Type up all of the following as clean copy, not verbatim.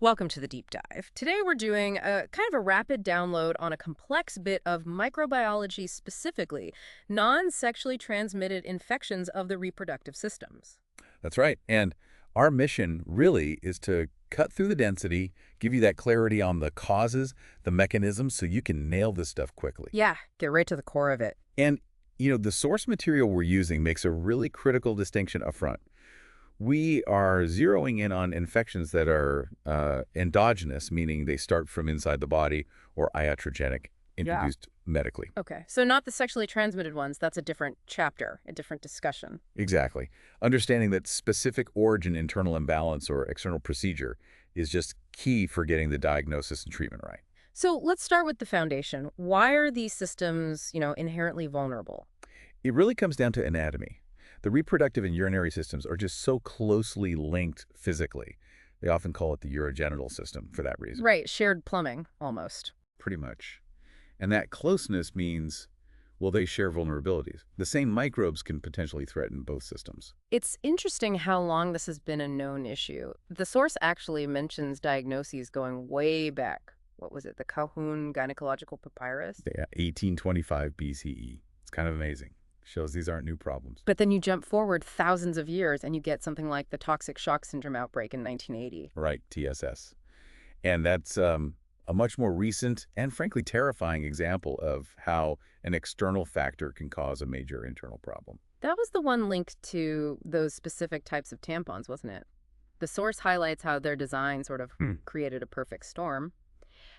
Welcome to the deep dive. Today we're doing a kind of a rapid download on a complex bit of microbiology, specifically non-sexually transmitted infections of the reproductive systems. That's right. And our mission really is to cut through the density, give you that clarity on the causes, the mechanisms, so you can nail this stuff quickly. Yeah, get right to the core of it. And, the source material we're using makes a really critical distinction up front. We are zeroing in on infections that are endogenous, meaning they start from inside the body, or iatrogenic, Yeah. introduced medically. Okay, so not the sexually transmitted ones. That's a different chapter, a different discussion. Exactly. Understanding that specific origin internal imbalance or external procedure is just key for getting the diagnosis and treatment right. So let's start with the foundation. Why are these systems, inherently vulnerable? It really comes down to anatomy. The reproductive and urinary systems are just so closely linked physically. They often call it the urogenital system for that reason. Right, shared plumbing, almost. Pretty much. And that closeness means, well, they share vulnerabilities. The same microbes can potentially threaten both systems. It's interesting how long this has been a known issue. The source actually mentions diagnoses going way back. What was it, the Calhoun Gynecological Papyrus? Yeah, 1825 BCE. It's kind of amazing. Shows these aren't new problems. But then you jump forward thousands of years and you get something like the toxic shock syndrome outbreak in 1980. Right, TSS. And that's a much more recent and frankly terrifying example of how an external factor can cause a major internal problem. That was the one linked to those specific types of tampons, wasn't it? The source highlights how their design sort of created a perfect storm.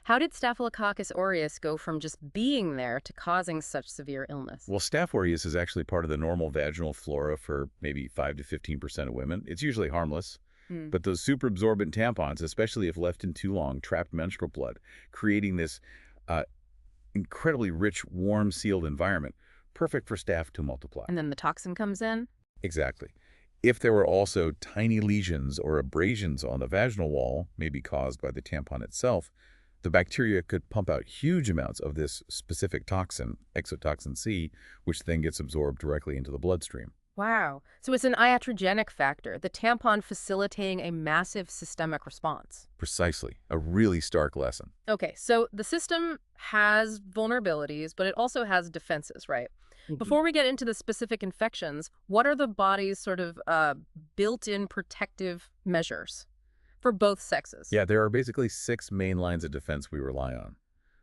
How did Staphylococcus aureus go from just being there to causing such severe illness? Well, Staph aureus is actually part of the normal vaginal flora for maybe 5 to 15% of women. It's usually harmless. But those superabsorbent tampons, especially if left in too long, trap menstrual blood, creating this incredibly rich, warm, sealed environment, perfect for staph to multiply. And then the toxin comes in? Exactly. If there were also tiny lesions or abrasions on the vaginal wall, maybe caused by the tampon itself, the bacteria could pump out huge amounts of this specific toxin, exotoxin C, which then gets absorbed directly into the bloodstream. Wow. So it's an iatrogenic factor, the tampon facilitating a massive systemic response. Precisely. A really stark lesson. Okay, so the system has vulnerabilities, but it also has defenses, right? Before we get into the specific infections, what are the body's sort of built-in protective measures for both sexes? Yeah, there are basically 6 main lines of defense we rely on.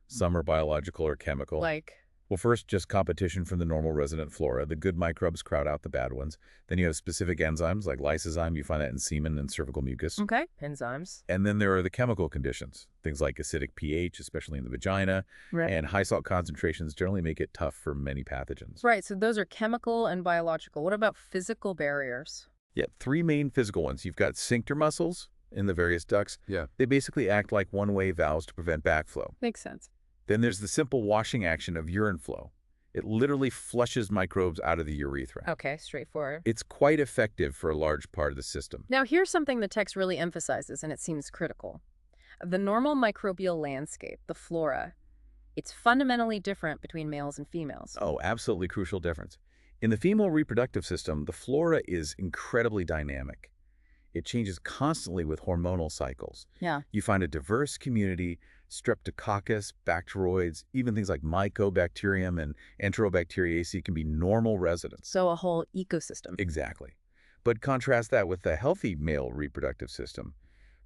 Some are biological or chemical. Like? Well, first, just competition from the normal resident flora. The good microbes crowd out the bad ones. Then you have specific enzymes like lysozyme. You find that in semen and cervical mucus. Okay, enzymes. And then there are the chemical conditions. Things like acidic pH, especially in the vagina, and high salt concentrations generally make it tough for many pathogens. Right, so those are chemical and biological. What about physical barriers? Yeah, 3 main physical ones. You've got sphincter muscles in the various ducts. Yeah. They basically act like one-way valves to prevent backflow. Makes sense. Then there's the simple washing action of urine flow. It literally flushes microbes out of the urethra. Okay, straightforward. It's quite effective for a large part of the system. Now, here's something the text really emphasizes, and it seems critical. The normal microbial landscape, the flora, it's fundamentally different between males and females. Oh, absolutely crucial difference. In the female reproductive system, the flora is incredibly dynamic. It changes constantly with hormonal cycles. Yeah. You find a diverse community, Streptococcus, bacteroids, even things like Mycobacterium and Enterobacteriaceae can be normal residents. So a whole ecosystem. Exactly. But contrast that with the healthy male reproductive system.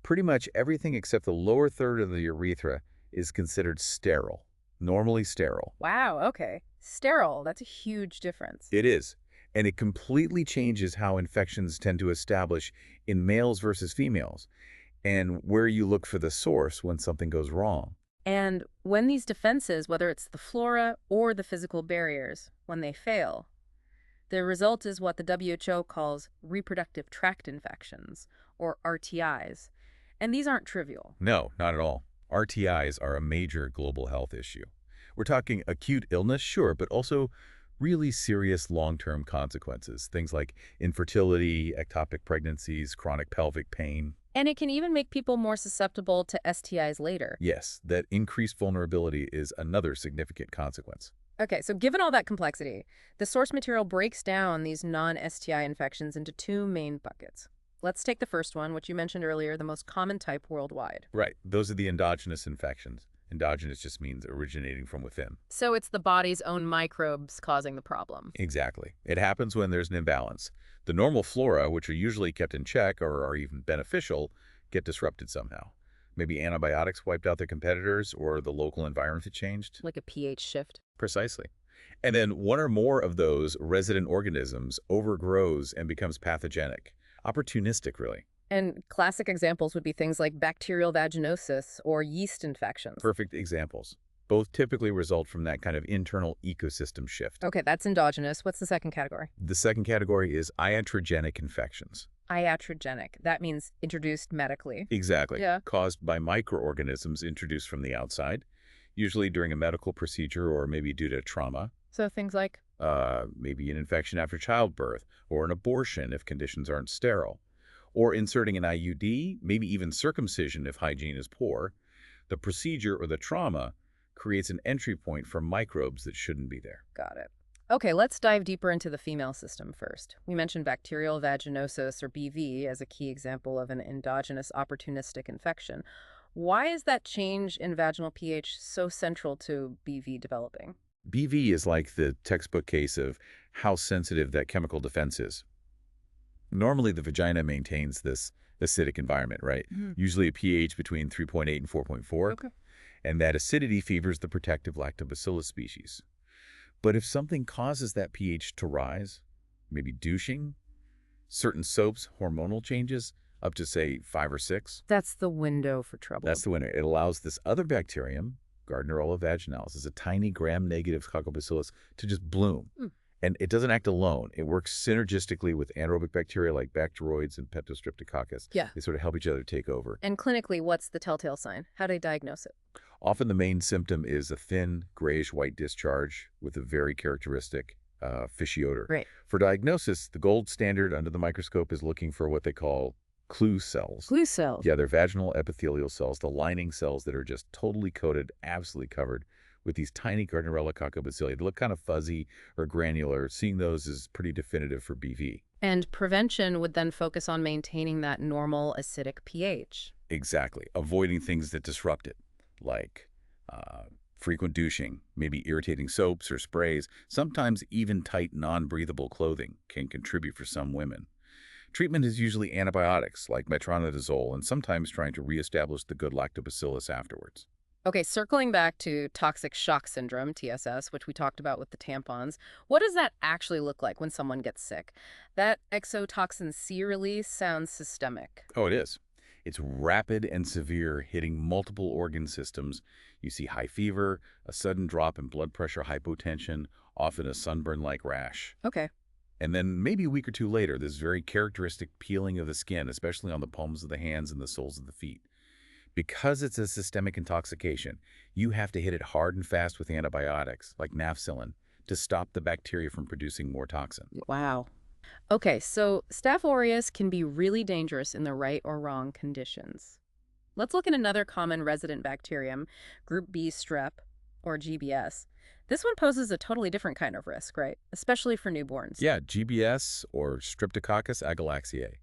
Pretty much everything except the lower third of the urethra is considered sterile, normally sterile. Wow, okay. Sterile, that's a huge difference. It is. And it completely changes how infections tend to establish in males versus females, and where you look for the source when something goes wrong. And when these defenses, whether it's the flora or the physical barriers, when they fail, the result is what the WHO calls reproductive tract infections, or RTIs. And these aren't trivial. No, not at all. RTIs are a major global health issue. We're talking acute illness, sure, but also really serious long-term consequences. Things like infertility, ectopic pregnancies, chronic pelvic pain. And it can even make people more susceptible to STIs later. Yes, that increased vulnerability is another significant consequence. Okay, so given all that complexity, the source material breaks down these non-STI infections into 2 main buckets. Let's take the first one, which you mentioned earlier, the most common type worldwide. Right. Those are the endogenous infections. Endogenous just means originating from within. So it's the body's own microbes causing the problem. Exactly. It happens when there's an imbalance. The normal flora, which are usually kept in check or are even beneficial, get disrupted somehow. Maybe antibiotics wiped out their competitors or the local environment changed. Like a pH shift. Precisely. And then one or more of those resident organisms overgrows and becomes pathogenic. Opportunistic, really. And classic examples would be things like bacterial vaginosis or yeast infections. Perfect examples. Both typically result from that kind of internal ecosystem shift. Okay, that's endogenous. What's the second category? The second category is iatrogenic infections. Iatrogenic. That means introduced medically. Exactly. Yeah. Caused by microorganisms introduced from the outside, usually during a medical procedure or maybe due to trauma. So things like? Maybe an infection after childbirth or an abortion if conditions aren't sterile. Or inserting an IUD, maybe even circumcision if hygiene is poor. The procedure or the trauma creates an entry point for microbes that shouldn't be there. Got it. Okay, let's dive deeper into the female system first. We mentioned bacterial vaginosis, or BV, as a key example of an endogenous opportunistic infection. Why is that change in vaginal pH so central to BV developing? BV is like the textbook case of how sensitive that chemical defense is. Normally, the vagina maintains this acidic environment, right? Usually a pH between 3.8 and 4.4. Okay. And that acidity favors the protective lactobacillus species. But if something causes that pH to rise, maybe douching, certain soaps, hormonal changes, up to, say, 5 or 6. That's the window for trouble. That's the window. It allows this other bacterium, Gardnerella vaginalis, is a tiny gram-negative coccobacillus, to just bloom. And it doesn't act alone. It works synergistically with anaerobic bacteria like Bacteroides and B Streptococcal. Yeah. They sort of help each other take over. And clinically, what's the telltale sign? How do they diagnose it? Often the main symptom is a thin, grayish-white discharge with a very characteristic fishy odor. Right. For diagnosis, the gold standard under the microscope is looking for what they call clue cells. Clue cells? Yeah, they're vaginal epithelial cells, the lining cells that are just totally coated, absolutely covered with these tiny Gardnerella coccobacilli. They look kind of fuzzy or granular. Seeing those is pretty definitive for BV. And prevention would then focus on maintaining that normal acidic pH. Exactly. Avoiding things that disrupt it, like frequent douching, maybe irritating soaps or sprays. Sometimes even tight, non-breathable clothing can contribute for some women. Treatment is usually antibiotics, like metronidazole, and sometimes trying to reestablish the good lactobacillus afterwards. Okay, circling back to toxic shock syndrome, TSS, which we talked about with the tampons, what does that actually look like when someone gets sick? That exotoxin C release sounds systemic. Oh, it is. It's rapid and severe, hitting multiple organ systems. You see high fever, a sudden drop in blood pressure, hypotension, often a sunburn-like rash. Okay. And then maybe a week or two later, this very characteristic peeling of the skin, especially on the palms of the hands and the soles of the feet. Because it's a systemic intoxication, you have to hit it hard and fast with antibiotics, like nafcillin, to stop the bacteria from producing more toxin. Wow. Okay, so Staph aureus can be really dangerous in the right or wrong conditions. Let's look at another common resident bacterium, group B strep, or GBS. This one poses a totally different kind of risk, right? Especially for newborns. Yeah, GBS, or Streptococcus agalaxiae.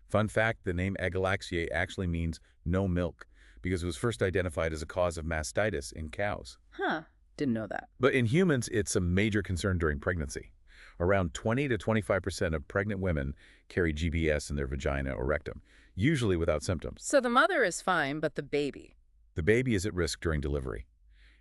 Fun fact, the name agalaxiae actually means no milk, because it was first identified as a cause of mastitis in cows. Huh. Didn't know that. But in humans, it's a major concern during pregnancy. Around 20 to 25% of pregnant women carry GBS in their vagina or rectum, usually without symptoms. So the mother is fine, but the baby? The baby is at risk during delivery.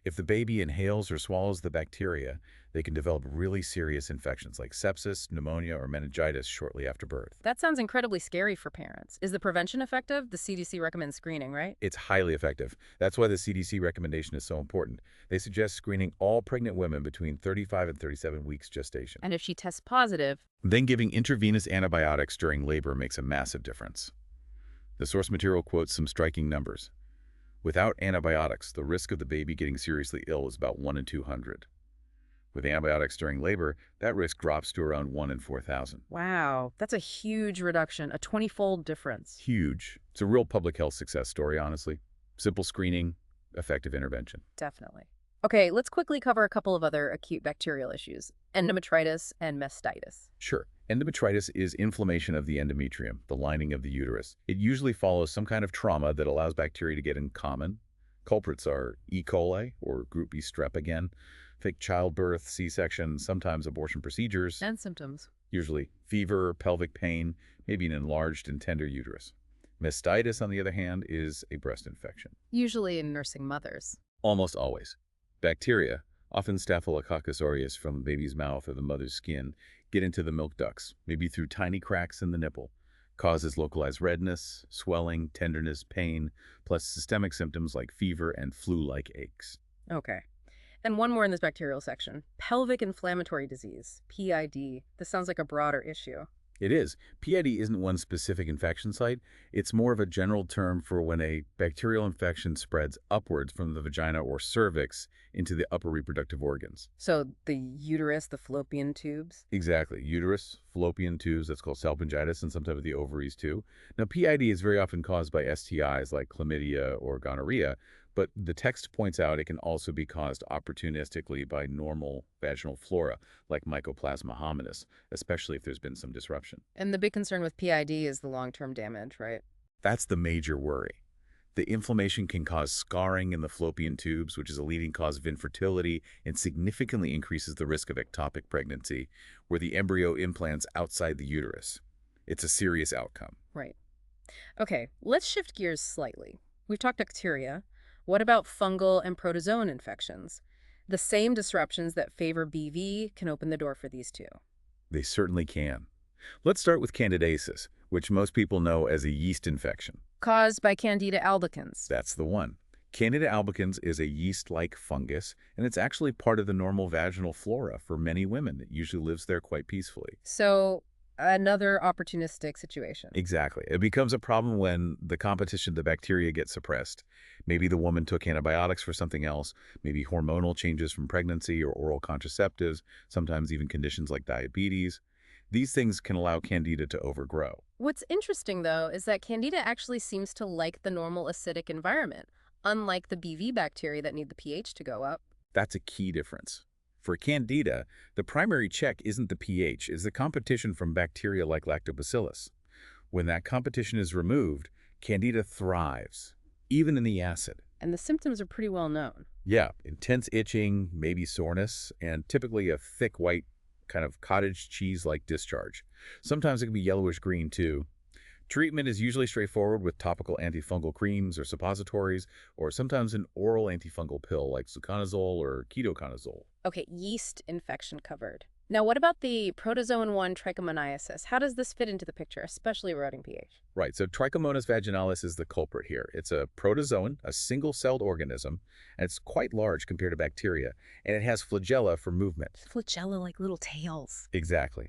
If the baby inhales or swallows the bacteria, they can develop really serious infections like sepsis, pneumonia, or meningitis shortly after birth. That sounds incredibly scary for parents. Is the prevention effective? The CDC recommends screening, right? It's highly effective. That's why the CDC recommendation is so important. They suggest screening all pregnant women between 35 and 37 weeks gestation. And if she tests positive? Then giving intravenous antibiotics during labor makes a massive difference. The source material quotes some striking numbers. Without antibiotics, the risk of the baby getting seriously ill is about 1 in 200. With antibiotics during labor, that risk drops to around 1 in 4,000. Wow, that's a huge reduction, a 20-fold difference. Huge. It's a real public health success story, honestly. Simple screening, effective intervention. Definitely. Okay, let's quickly cover a couple of other acute bacterial issues, endometritis and mastitis. Sure. Endometritis is inflammation of the endometrium, the lining of the uterus. It usually follows some kind of trauma that allows bacteria to get in common. Culprits are E. coli, or group B strep again, fake childbirth, C-section, sometimes abortion procedures, And symptoms. usually fever, pelvic pain, maybe an enlarged and tender uterus. Mastitis, on the other hand, is a breast infection. Usually in nursing mothers. Almost always. Bacteria, often Staphylococcus aureus from the baby's mouth or the mother's skin, get into the milk ducts, maybe through tiny cracks in the nipple. Causes localized redness, swelling, tenderness, pain, plus systemic symptoms like fever and flu-like aches. Okay. And one more in this bacterial section. Pelvic Inflammatory Disease, PID. This sounds like a broader issue. It is. PID isn't one specific infection site. It's more of a general term for when a bacterial infection spreads upwards from the vagina or cervix into the upper reproductive organs. So the uterus, the fallopian tubes. Exactly. Uterus, fallopian tubes, that's called salpingitis, and sometimes the ovaries too. Now, PID is very often caused by STIs like chlamydia or gonorrhea, but the text points out it can also be caused opportunistically by normal vaginal flora, like Mycoplasma hominis, especially if there's been some disruption. And the big concern with PID is the long-term damage, right? That's the major worry. The inflammation can cause scarring in the fallopian tubes, which is a leading cause of infertility and significantly increases the risk of ectopic pregnancy, where the embryo implants outside the uterus. It's a serious outcome. Right. Okay, let's shift gears slightly. We've talked bacteria. What about fungal and protozoan infections? The same disruptions that favor BV can open the door for these two. They certainly can. Let's start with candidiasis, which most people know as a yeast infection. Caused by Candida albicans. That's the one. Candida albicans is a yeast-like fungus, and it's actually part of the normal vaginal flora for many women. It usually lives there quite peacefully. So, another opportunistic situation. Exactly. It becomes a problem when the competition, the bacteria, gets suppressed. Maybe the woman took antibiotics for something else, maybe hormonal changes from pregnancy or oral contraceptives, sometimes even conditions like diabetes. These things can allow Candida to overgrow. What's interesting, though, is that Candida actually seems to like the normal acidic environment, unlike the BV bacteria that need the pH to go up. That's a key difference. For Candida, the primary check isn't the pH, it's the competition from bacteria like lactobacillus. When that competition is removed, Candida thrives, even in the acid. And the symptoms are pretty well known. Yeah, intense itching, maybe soreness, and typically a thick white kind of cottage cheese-like discharge. Sometimes it can be yellowish-green too. Treatment is usually straightforward with topical antifungal creams or suppositories, or sometimes an oral antifungal pill like fluconazole or ketoconazole. Okay, yeast infection covered. Now, what about the protozoan 1 trichomoniasis? How does this fit into the picture, especially regarding pH? Right, so Trichomonas vaginalis is the culprit here. It's a protozoan, a single-celled organism, and it's quite large compared to bacteria, and it has flagella for movement. Flagella like little tails. Exactly.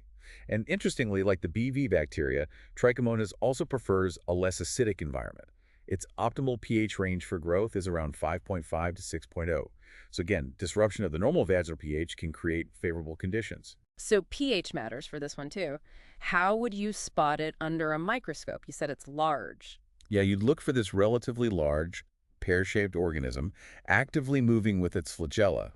And interestingly, like the BV bacteria, Trichomonas also prefers a less acidic environment. Its optimal pH range for growth is around 5.5 to 6.0. So again, disruption of the normal vaginal pH can create favorable conditions. So pH matters for this one too. How would you spot it under a microscope? You said it's large. Yeah, you'd look for this relatively large, pear-shaped organism actively moving with its flagella.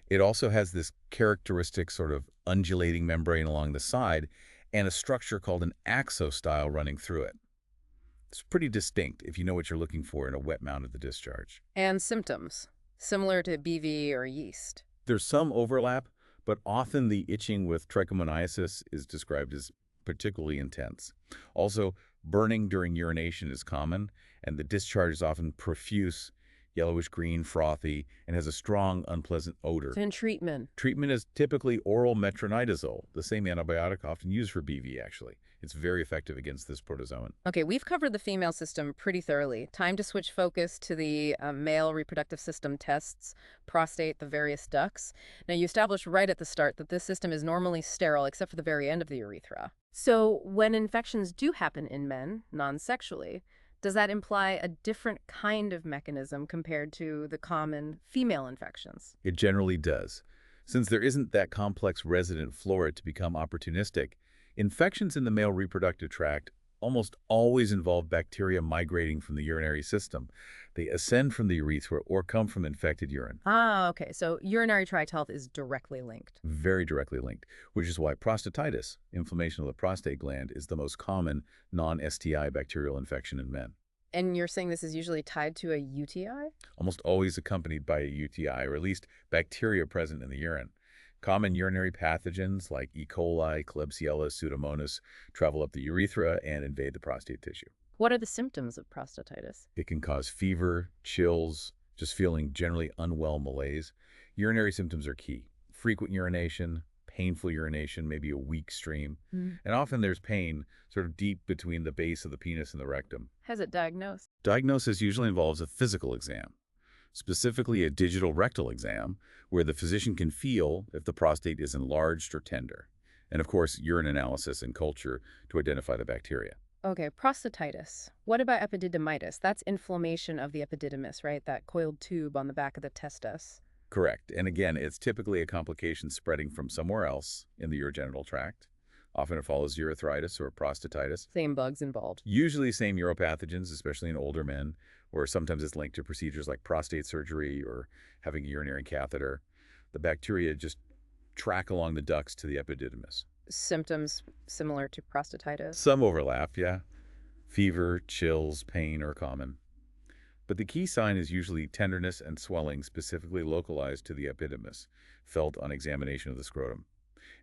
It also has this characteristic sort of undulating membrane along the side and a structure called an axostyle running through it. It's pretty distinct if you know what you're looking for in a wet mount of the discharge. And symptoms, similar to BV or yeast. There's some overlap, but often the itching with trichomoniasis is described as particularly intense. Also, burning during urination is common, and the discharge is often profuse, yellowish-green, frothy, and has a strong, unpleasant odor. And treatment. Treatment is typically oral metronidazole, the same antibiotic often used for BV, actually. It's very effective against this protozoan. Okay, we've covered the female system pretty thoroughly. Time to switch focus to the male reproductive system tests, prostate, the various ducts. Now, you established right at the start that this system is normally sterile except for the very end of the urethra. So when infections do happen in men, non-sexually, does that imply a different kind of mechanism compared to the common female infections? It generally does. Since there isn't that complex resident flora to become opportunistic, infections in the male reproductive tract almost always involve bacteria migrating from the urinary system. They ascend from the urethra or come from infected urine. Ah, okay. So urinary tract health is directly linked. Very directly linked, which is why prostatitis, inflammation of the prostate gland, is the most common non-STI bacterial infection in men. And you're saying this is usually tied to a UTI? Almost always accompanied by a UTI, or at least bacteria present in the urine. Common urinary pathogens like E. coli, Klebsiella, Pseudomonas travel up the urethra and invade the prostate tissue. What are the symptoms of prostatitis? It can cause fever, chills, just feeling generally unwell malaise. Urinary symptoms are key. Frequent urination, painful urination, maybe a weak stream. And often there's pain sort of deep between the base of the penis and the rectum. How's it diagnosed? Diagnosis usually involves a physical exam, specifically a digital rectal exam, where the physician can feel if the prostate is enlarged or tender. And of course, urine analysis and culture to identify the bacteria. Okay, prostatitis. What about epididymitis? That's inflammation of the epididymis, right? That coiled tube on the back of the testis. Correct. And again, it's typically a complication spreading from somewhere else in the urogenital tract. Often it follows urethritis or prostatitis. Same bugs involved. Usually same uropathogens, especially in older men, or sometimes it's linked to procedures like prostate surgery or having a urinary catheter. The bacteria just track along the ducts to the epididymis. Symptoms similar to prostatitis. Some overlap, yeah. Fever, chills, pain are common. But the key sign is usually tenderness and swelling specifically localized to the epididymis, felt on examination of the scrotum.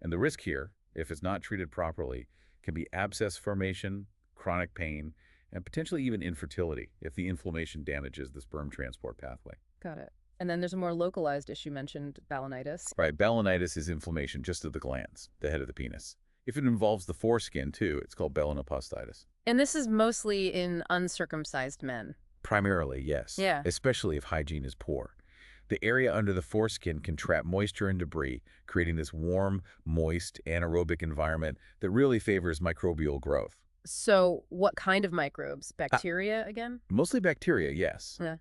And the risk here, if it's not treated properly, can be abscess formation, chronic pain, and potentially even infertility if the inflammation damages the sperm transport pathway. Got it. And then there's a more localized issue mentioned, balanitis. Right, balanitis is inflammation just of the glands, the head of the penis. If it involves the foreskin too, it's called balanopostitis. And this is mostly in uncircumcised men. Primarily, yes. Yeah. Especially if hygiene is poor. The area under the foreskin can trap moisture and debris, creating this warm, moist, anaerobic environment that really favors microbial growth. So what kind of microbes? Bacteria again? Mostly bacteria, yes. Yeah.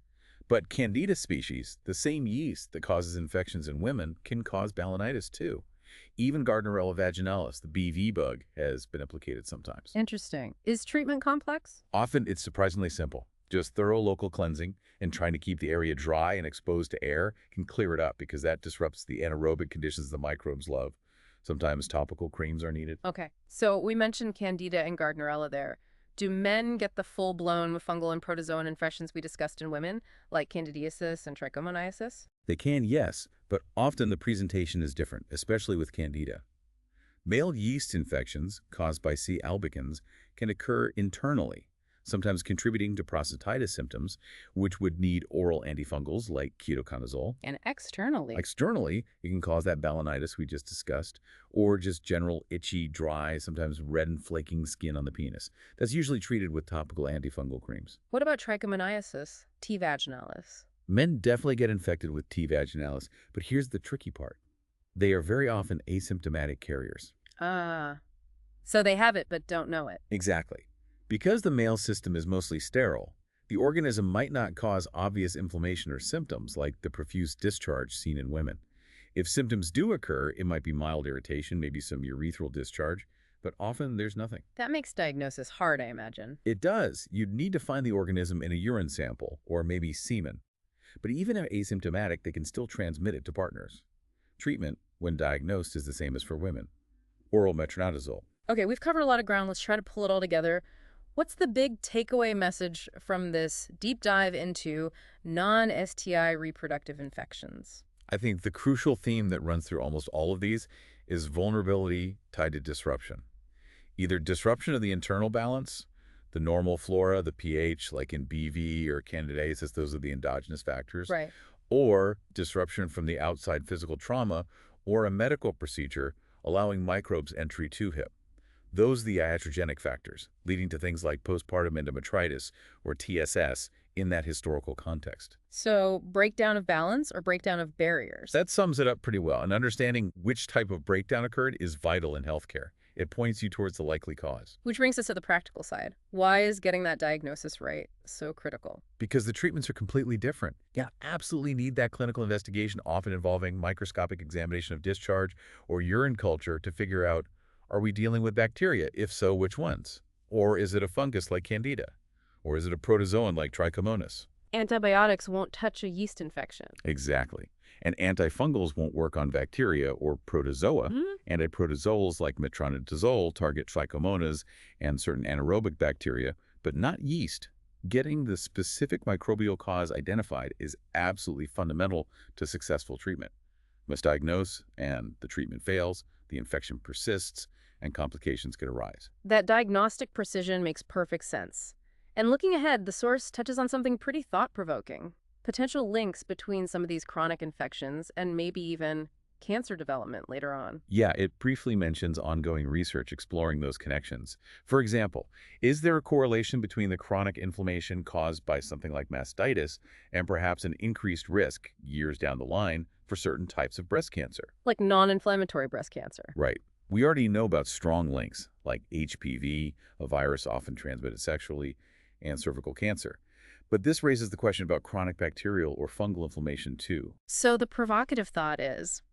But Candida species, the same yeast that causes infections in women, can cause balanitis too. Even Gardnerella vaginalis, the BV bug, has been implicated sometimes. Interesting. Is treatment complex? Often it's surprisingly simple. Just thorough local cleansing and trying to keep the area dry and exposed to air can clear it up because that disrupts the anaerobic conditions the microbes love. Sometimes topical creams are needed. Okay. So we mentioned Candida and Gardnerella there. Do men get the full-blown fungal and protozoan infections we discussed in women, like candidiasis and trichomoniasis? They can, yes, but often the presentation is different, especially with Candida. Male yeast infections caused by C. albicans can occur internally, sometimes contributing to prostatitis symptoms, which would need oral antifungals like ketoconazole. And externally? Externally, it can cause that balanitis we just discussed, or just general itchy, dry, sometimes red and flaking skin on the penis. That's usually treated with topical antifungal creams. What about trichomoniasis, T. vaginalis? Men definitely get infected with T. vaginalis, but here's the tricky part. They are very often asymptomatic carriers. Ah. So they have it but don't know it. Exactly. Because the male system is mostly sterile, the organism might not cause obvious inflammation or symptoms like the profuse discharge seen in women. If symptoms do occur, it might be mild irritation, maybe some urethral discharge, but often there's nothing. That makes diagnosis hard, I imagine. It does. You'd need to find the organism in a urine sample or maybe semen. But even if asymptomatic, they can still transmit it to partners. Treatment, when diagnosed, is the same as for women. Oral metronidazole. Okay, we've covered a lot of ground. Let's try to pull it all together. What's the big takeaway message from this deep dive into non-STI reproductive infections? I think the crucial theme that runs through almost all of these is vulnerability tied to disruption. Either disruption of the internal balance, the normal flora, the pH, like in BV or candidiasis, those are the endogenous factors, Right. or disruption from the outside physical trauma or a medical procedure allowing microbes entry to HIP. Those are the iatrogenic factors, leading to things like postpartum endometritis or TSS in that historical context. So breakdown of balance or breakdown of barriers? That sums it up pretty well, and understanding which type of breakdown occurred is vital in healthcare. It points you towards the likely cause. Which brings us to the practical side. Why is getting that diagnosis right so critical? Because the treatments are completely different. You absolutely need that clinical investigation, often involving microscopic examination of discharge or urine culture to figure out, are we dealing with bacteria? If so, which ones? Or is it a fungus like Candida? Or is it a protozoan like Trichomonas? Antibiotics won't touch a yeast infection. Exactly. And antifungals won't work on bacteria or protozoa. Antiprotozoals like metronidazole target Trichomonas and certain anaerobic bacteria, but not yeast. Getting the specific microbial cause identified is absolutely fundamental to successful treatment. Misdiagnose and the treatment fails, the infection persists, and complications could arise. That diagnostic precision makes perfect sense. And looking ahead, the source touches on something pretty thought-provoking. Potential links between some of these chronic infections and maybe even cancer development later on. Yeah, it briefly mentions ongoing research exploring those connections. For example, is there a correlation between the chronic inflammation caused by something like mastitis and perhaps an increased risk, years down the line, for certain types of breast cancer? Like non-inflammatory breast cancer. Right. We already know about strong links, like HPV, a virus often transmitted sexually, and cervical cancer. But this raises the question about chronic bacterial or fungal inflammation too. So the provocative thought is,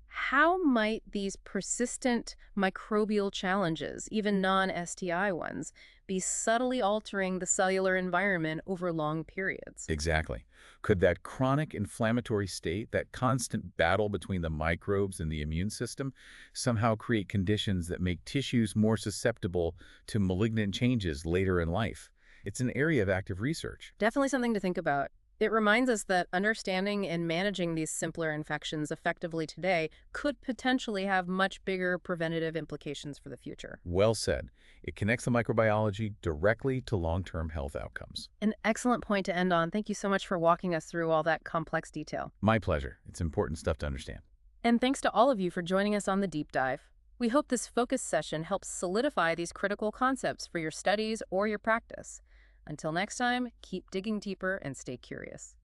how might these persistent microbial challenges, even non-STI ones, be subtly altering the cellular environment over long periods? Exactly. Could that chronic inflammatory state, that constant battle between the microbes and the immune system, somehow create conditions that make tissues more susceptible to malignant changes later in life? It's an area of active research. Definitely something to think about. It reminds us that understanding and managing these simpler infections effectively today could potentially have much bigger preventative implications for the future. Well said. It connects the microbiology directly to long-term health outcomes. An excellent point to end on. Thank you so much for walking us through all that complex detail. My pleasure. It's important stuff to understand. And thanks to all of you for joining us on the deep dive. We hope this focus session helps solidify these critical concepts for your studies or your practice. Until next time, keep digging deeper and stay curious.